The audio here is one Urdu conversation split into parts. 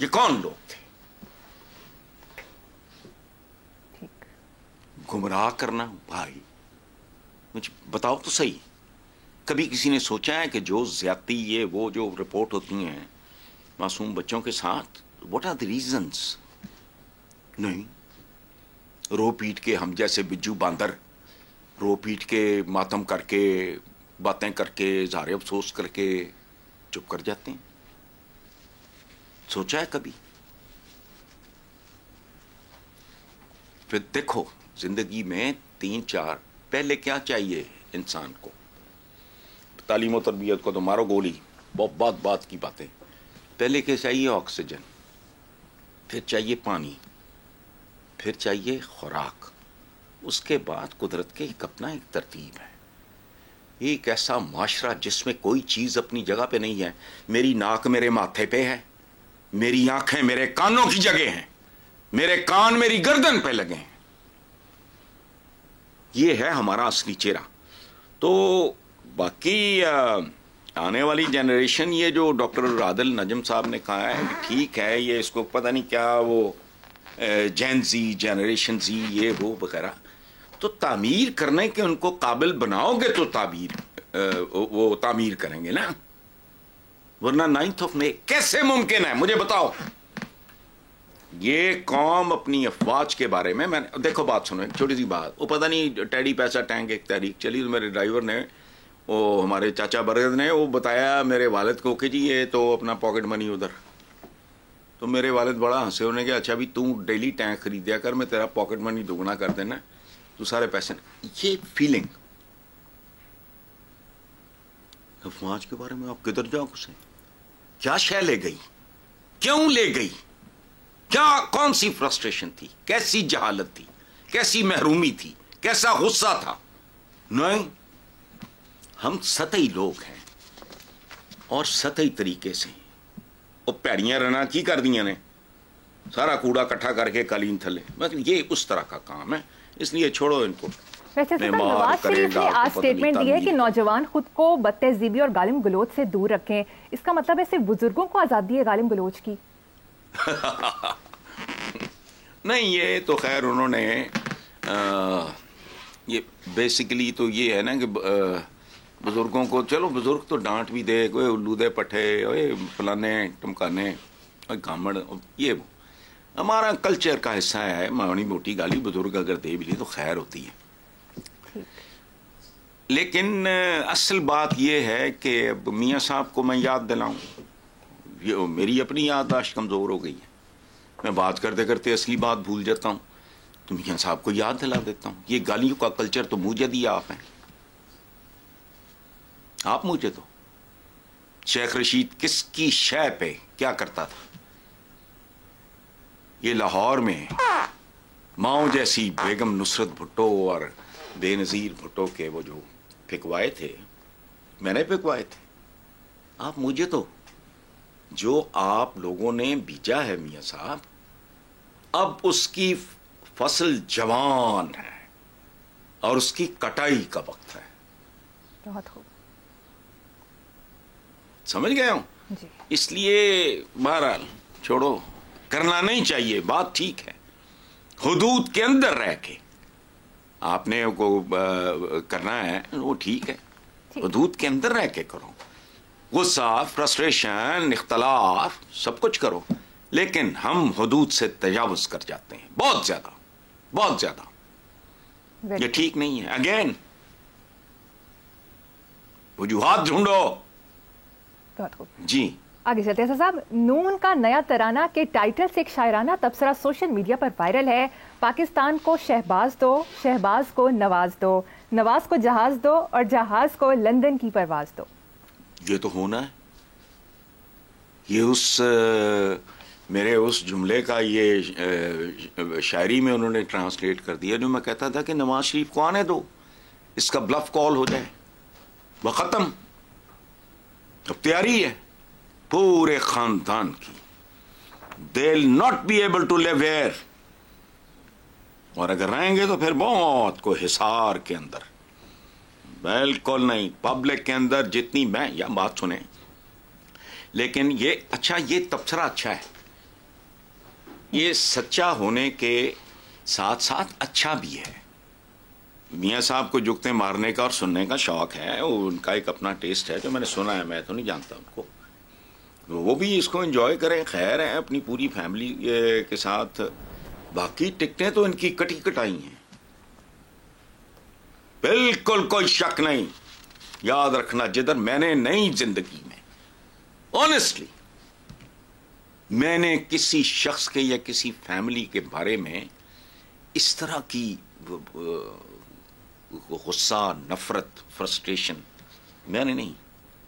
یہ کون لوگ تھے؟ گمراہ کرنا بھائی، مجھے بتاؤ تو صحیح، کبھی کسی نے سوچا ہے کہ جو زیادتی یہ وہ جو رپورٹ ہوتی ہیں معصوم بچوں کے ساتھ، واٹ آر دی ریزنز؟ نہیں، رو پیٹ کے ہم جیسے بجو باندر رو پیٹ کے ماتم کر کے باتیں کر کے اظہار افسوس کر کے چپ کر جاتے ہیں؟ سوچا ہے کبھی؟ پھر دیکھو زندگی میں 3-4 پہلے کیا چاہیے انسان کو؟ تعلیم و تربیت کو تو مارو گولی، بہت بات کی باتیں. پہلے کیا چاہیے؟ آکسیجن، پھر چاہیے پانی، پھر چاہیے خوراک، اس کے بعد قدرت کے اپنا ایک ترتیب ہے. ایک ایسا معاشرہ جس میں کوئی چیز اپنی جگہ پہ نہیں ہے. میری ناک میرے ماتھے پہ ہے، میری آنکھیں میرے کانوں کی جگہ ہیں، میرے کان میری گردن پہ لگے ہیں. یہ ہے ہمارا اصلی چہرہ. تو باقی آنے والی جنریشن، یہ جو ڈاکٹر عادل نجم صاحب نے کہا ہے ٹھیک ہے، یہ اس کو پتہ نہیں کیا وہ جین زی جنریشن زی یہ وہ وغیرہ، تو تعمیر کرنے کے ان کو قابل بناؤ گے تو وہ تعمیر کریں گے نا، ورنہ 9 مئی کیسے ممکن ہے؟ مجھے بتاؤ. یہ قوم اپنی افواج کے بارے میں دیکھو بات سنو، ایک چھوٹی سی بات. وہ پتہ نہیں ٹیڈی پیسہ ٹینک ایک تحریک چلی، تو میرے ڈرائیور نے، وہ ہمارے چاچا برگد نے، وہ بتایا میرے والد کو کہ جی یہ تو اپنا پاکٹ منی ادھر. تو میرے والد بڑا ہنسے، انہوں نے کہا اچھا بھی تو ڈیلی ٹینک خریدیا کر، میں تیرا پاکٹ منی دگنا کر دینا، تو سارے پیسے. یہ فیلنگ افواج کے بارے میں آپ کدھر جاؤ اسے؟ کیا شے لے گئی؟ کیوں لے گئی؟ کیا کون سی فرسٹریشن تھی؟ کیسی جہالت تھی؟ کیسی محرومی تھی؟ کیسا غصہ تھا؟ نہیں، ہم سطحی لوگ ہیں اور سطحی طریقے سے وہ پیڑیاں رنا کی کر دیا نے، سارا کوڑا کٹھا کر کے قالین تھلے، مطلب یہ اس طرح کا کام ہے. اس لیے چھوڑو ان کو. ویسے نواز شریف نے آج سٹیٹمنٹ دی ہے کہ نوجوان خود کو بد تہذیبی اور گالم گلوچ سے دور رکھیں. اس کا مطلب ہے صرف بزرگوں کو آزادی ہے گالم گلوچ کی؟ نہیں، یہ تو خیر انہوں نے یہ بیسیکلی تو یہ ہے نا کہ بزرگوں کو، چلو بزرگ تو ڈانٹ بھی دے، کوئی الو دے پٹھے، فلانے ٹمکانے، گامڑ، یہ وہ ہمارا کلچر کا حصہ ہے. مانی موٹی گالی بزرگ اگر دے بھی لی تو خیر ہوتی ہے. لیکن اصل بات یہ ہے کہ میاں صاحب کو میں یاد دلاؤں، یہ میری اپنی یادداشت کمزور ہو گئی ہے، میں بات کرتے کرتے اصلی بات بھول جاتا ہوں، تو میاں صاحب کو یاد دلا دیتا ہوں. یہ گالیوں کا کلچر تو مجھے دیا آپ ہیں، آپ مجھے تو. شیخ رشید کس کی شے پہ کیا کرتا تھا؟ یہ لاہور میں ماؤں جیسی بیگم نصرت بھٹو اور بے نظیر بھٹو کے وہ جو پھکوائے تھے، میں نے پھکوائے تھے. آپ مجھے تو جو آپ لوگوں نے بیجا ہے میاں صاحب، اب اس کی فصل جوان ہے اور اس کی کٹائی کا وقت ہے. بہت خوب، سمجھ گئے ہوں. جی. اس لیے بہرحال چھوڑو، کرنا نہیں چاہیے، بات ٹھیک ہے، حدود کے اندر رہ کے آپ نے کو کرنا ہے وہ ٹھیک ہے، حدود کے اندر رہ کے کرو. غصہ، فرسٹریشن، اختلاف سب کچھ کرو، لیکن ہم حدود سے تجاوز کر جاتے ہیں بہت زیادہ، بہت زیادہ. یہ ٹھیک نہیں ہے. اگین وجوہات ڈھونڈو. جی آگے چلتے ہیں صاحب. نون کا نیا ترانہ کے ٹائٹل سے ایک شاعرانہ تبصرہ سوشل میڈیا پر وائرل ہے. پاکستان کو شہباز دو، شہباز کو نواز دو، نواز کو جہاز دو اور جہاز کو لندن کی پرواز دو. یہ تو ہونا ہے. یہ میرے اس جملے کا یہ شاعری میں انہوں نے ٹرانسلیٹ کر دیا جو میں کہتا تھا کہ نواز شریف کو آنے دو، اس کا بلف کال ہو جائے، وہ ختم. اب تیاری ہے پورے خاندان کی. they'll not be able to live here، اور اگر رہیں گے تو پھر بہت کو حصار کے اندر، بالکل نہیں پبلک کے اندر جتنی میں. یا بات سنیں، لیکن یہ اچھا، یہ تبصرہ اچھا ہے، یہ سچا ہونے کے ساتھ ساتھ اچھا بھی ہے. میاں صاحب کو جگتے مارنے کا اور سننے کا شوق ہے, ان کا ایک اپنا ٹیسٹ ہے جو میں نے سنا ہے, میں تو نہیں جانتا ان کو. وہ بھی اس کو انجوائے کریں, خیر ہے اپنی پوری فیملی کے ساتھ. باقی ٹکٹیں تو ان کی کٹی کٹائی ہیں, بالکل کوئی شک نہیں. یاد رکھنا, جدھر میں نے نئی زندگی میں آنیسٹلی میں نے کسی شخص کے یا کسی فیملی کے بارے میں اس طرح کی غصہ, نفرت, فرسٹریشن میں نے نہیں.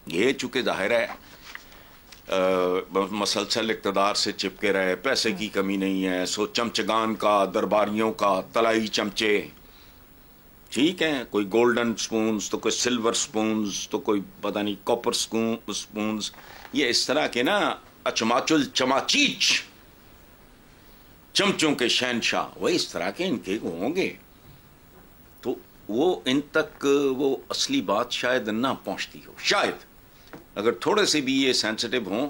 یہ چونکہ ظاہر ہے مسلسل اقتدار سے چپکے رہے, پیسے کی کمی نہیں ہے, سو چمچگان کا, درباریوں کا, تلائی چمچے, ٹھیک ہے, کوئی گولڈن سپونز تو کوئی سلور سپونز تو کوئی پتہ نہیں کاپر سپونز, یہ اس طرح کے نا اچماچل چماچیچ چمچوں کے شہنشاہ, وہ اس طرح کے ان کے ہوں گے. تو وہ ان تک وہ اصلی بات شاید نہ پہنچتی ہو, شاید اگر تھوڑے سے بھی یہ سینسٹیو ہوں,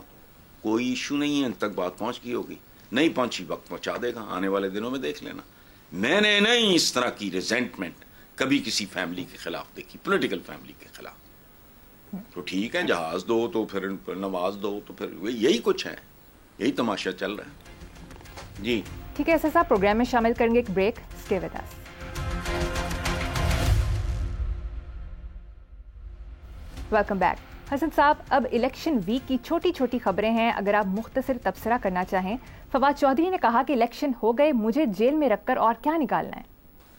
کوئی ایشو نہیں ہے, ان تک بات پہنچ گئی ہوگی. نہیں پہنچی, وقت پہنچا دے گا, آنے والے دنوں میں دیکھ لینا. میں نے نہیں اس طرح کی ریزنٹمنٹ کبھی کسی فیملی کے خلاف دیکھی, پولیٹیکل فیملی کے خلاف. تو ٹھیک ہے, جہاز دو تو پھر نواز دو, تو پھر یہی کچھ ہے, یہی تماشا چل رہا ہے. جی ٹھیک ہے, ایسا صاحب پروگرام میں شامل کریں گے ایک break. Stay with us. Welcome back. Hasan sahab, اب الیکشن ویک کی چھوٹی چھوٹی خبریں ہیں, اگر آپ مختصر تبصرہ کرنا چاہیں. فواد چودھری نے کہا کہ الیکشن ہو گئے, مجھے جیل میں رکھ کر اور کیا نکالنا ہے.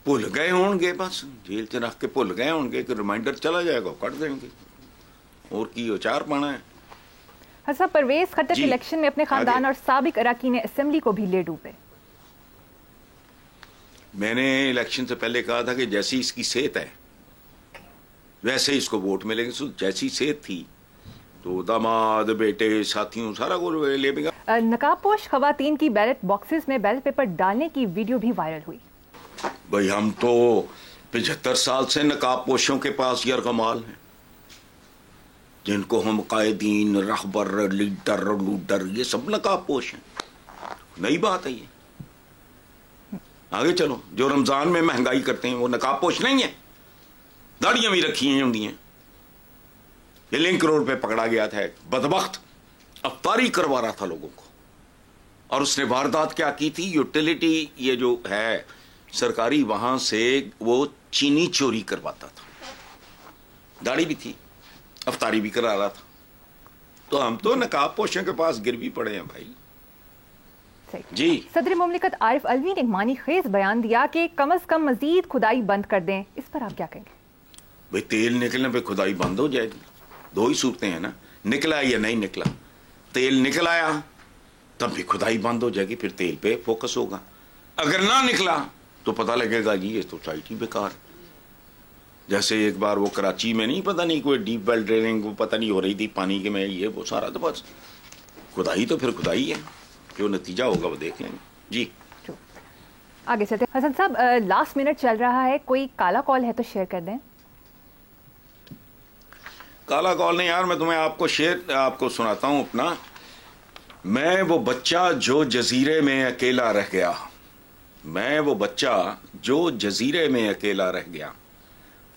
بھول گئے ہوں گے, بس جیل سے رکھ کے بھول گئے ہوں گے کہ ریمائنڈر چلا جائے گا, کٹ دیں گے, اور کی اچار پانا ہے. حسن, پرویز خٹک الیکشن میں اپنے خاندان اور سابق اراکین اسمبلی کو بھی لے ڈوبے. میں نے الیکشن سے پہلے کہا تھا کہ جیسی اس کی صحت ہے ویسے ہی اس کو ووٹ ملے گا. جیسی صحت تھی تو داماد, بیٹے, ساتھیوں, سارا کو لے گا. نقاب پوش خواتین کی بیلٹ باکسز میں بیلٹ پیپر ڈالنے کی ویڈیو بھی وائرل ہوئی. بھئی ہم تو 75 سال سے نقاب پوشوں کے پاس یرغمال ہیں, جن کو ہم قائدین, رہبر, لیڈر, لوڈر, یہ سب نقاب پوش ہیں. نئی بات ہے یہ. آگے چلو, جو رمضان میں مہنگائی کرتے ہیں وہ نقاب پوش نہیں ہیں, داڑیاں بھی رکھی ہیں ہوندی ہیں. یہ لنک روڈ پہ پکڑا گیا تھا ایک بدبخت, افطاری کروا رہا تھا لوگوں کو, اور اس نے واردات کیا کی تھی, یوٹیلیٹی یہ جو ہے سرکاری, وہاں سے وہ چینی چوری کرواتا تھا. داڑھی بھی تھی, افطاری بھی کرا رہا تھا. تو ہم تو نقاب پوشوں کے پاس گر بھی پڑے ہیں بھائی. جی, صدر مملکت عارف علوی نے ایک معنی خیز بیان دیا کہ کم از کم مزید کھدائی بند کر دیں. اس پر آپ کیا کہیں گے؟ بھائی تیل نکلنے پہ کھدائی بند ہو جائے گی. دو ہی صورتیں ہیں نا, نکلا یا نہیں نکلا. تیل نکل آیا تب بھی کھدائی بند ہو جائے گی, پھر تیل پہ فوکس ہوگا. اگر نہ نکلا تو پتہ لگے گا جی یہ سوسائٹی بیکار. جیسے ایک بار وہ کراچی میں نہیں, پتہ نہیں کوئی ڈیپ ویل ڈرلنگ پتہ نہیں ہو رہی تھی پانی کے میں, یہ وہ سارا, تو بس کھدائی تو پھر کھدائی ہے, جو نتیجہ ہوگا وہ دیکھ لیں گے. جی آگے چلتے. حسن صاحب, لاسٹ منٹ چل رہا ہے, کوئی کالا کال ہے تو شیئر کر دیں. کالا کال نہیں یار, میں تمہیں آپ کو سناتا ہوں اپنا. میں وہ بچہ جو جزیرے میں اکیلا رہ گیا, میں وہ بچہ جو جزیرے میں اکیلا رہ گیا,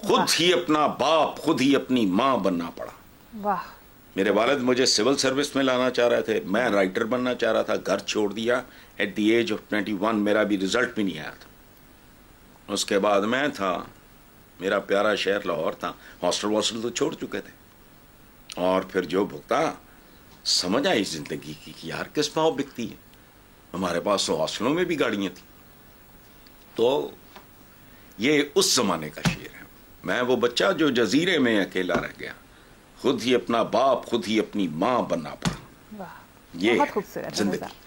خود ہی اپنا باپ, خود ہی اپنی ماں بننا پڑا. واہ. میرے والد مجھے سول سروس میں لانا چاہ رہے تھے, میں رائٹر بننا چاہ رہا تھا, گھر چھوڑ دیا ایٹ دی ایج آف 21. میرا بھی رزلٹ بھی نہیں آیا تھا. اس کے بعد میں تھا, میرا پیارا شہر لاہور تھا, ہاسٹل تو چھوڑ چکے تھے, اور پھر جو بھگتا سمجھ آئی زندگی کی کہ یار کس پاؤ بکتی ہے. ہمارے پاس تو ہاسٹلوں میں بھی گاڑیاں تھیں. تو یہ اس زمانے کا شعر ہے. میں وہ بچہ جو جزیرے میں اکیلا رہ گیا, خود ہی اپنا باپ, خود ہی اپنی ماں بننا پڑا. واہ, یہ بہت خوبصورت زندگی.